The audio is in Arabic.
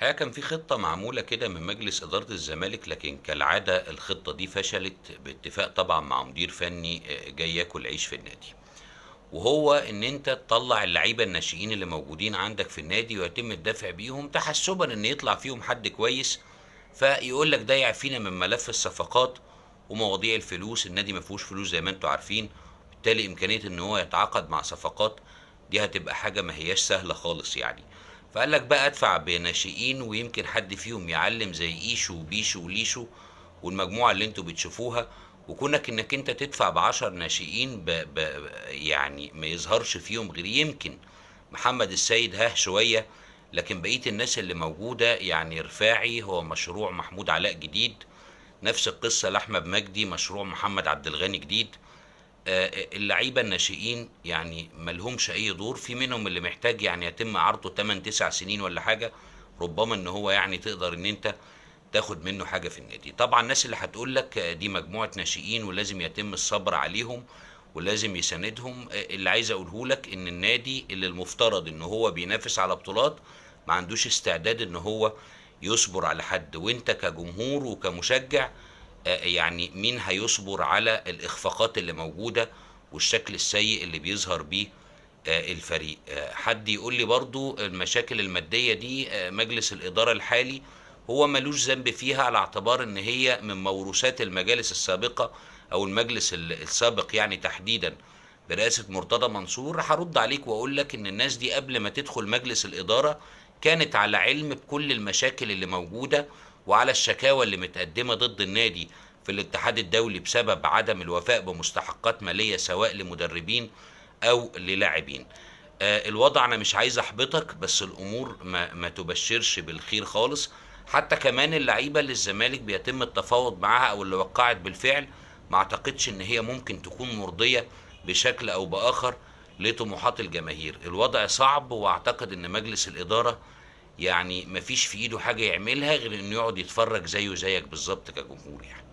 الحقيقة كان في خطة معمولة كده من مجلس إدارة الزمالك، لكن كالعادة الخطة دي فشلت باتفاق طبعًا مع مدير فني جاي ياكل عيش في النادي، وهو إن أنت تطلّع اللعيبة الناشئين اللي موجودين عندك في النادي ويتم الدفع بيهم تحسُّبًا إن يطلع فيهم حد كويس، فيقول لك ده يعفينا من ملف الصفقات ومواضيع الفلوس. النادي ما فيهوش فلوس زي ما أنتم عارفين، بالتالي إمكانية إن هو يتعاقد مع صفقات دي هتبقى حاجة ما هياش سهلة خالص يعني. فقال لك بقى أدفع بناشئين ويمكن حد فيهم يعلّم زي إيشو وبيشو وليشو والمجموعة اللي أنتم بتشوفوها، وكونك إنك أنت تدفع ب10 ناشئين يعني ما يظهرش فيهم غير يمكن محمد السيد شوية، لكن بقية الناس اللي موجودة يعني رفاعي هو مشروع محمود علاء جديد، نفس القصة لأحمد مجدي مشروع محمد عبد الغني جديد. اللعيبة الناشئين يعني ما لهمش أي دور، في منهم اللي محتاج يعني يتم عرضه 8 9 سنين والّا حاجة، ربما إن هو يعني تقدر إن أنت تاخد منه حاجة في النادي. طبعًا الناس اللي هتقول لك دي مجموعة ناشئين ولازم يتم الصبر عليهم ولازم يساندهم، اللي عايز أقوله لك إن النادي اللي المفترض إن هو بينافس على بطولات ما عندوش استعداد إن هو يصبر على حد، وأنت كجمهور وكمشجع يعني مين هيصبر على الإخفاقات اللي موجودة والشكل السيء اللي بيظهر بيه الفريق. حد يقول لي برضه المشاكل المادية دي مجلس الإدارة الحالي هو مالوش ذنب فيها، على اعتبار إن هي من موروثات المجالس السابقة أو المجلس السابق يعني تحديدًا برئاسة مرتضى منصور. هارُد عليك وأقول لك إن الناس دي قبل ما تدخل مجلس الإدارة كانت على علم بكل المشاكل اللي موجودة وعلى الشكاوى اللي متقدمة ضد النادي في الاتحاد الدولي بسبب عدم الوفاء بمستحقات مالية سواء لمدربين أو للاعبين. الوضع أنا مش عايز أحبطك، بس الأمور ما تبشرش بالخير خالص. حتى كمان اللعيبة اللي الزمالك بيتم التفاوض معاها أو اللي وقعت بالفعل ما أعتقدش إن هي ممكن تكون مرضية بشكل أو بآخر لطموحات الجماهير. الوضع صعب، وأعتقد إن مجلس الإدارة يعني ما فيش في إيده حاجة يعملها غير إنه يقعد يتفرج زيه زيك بالظبط كجمهور يعني.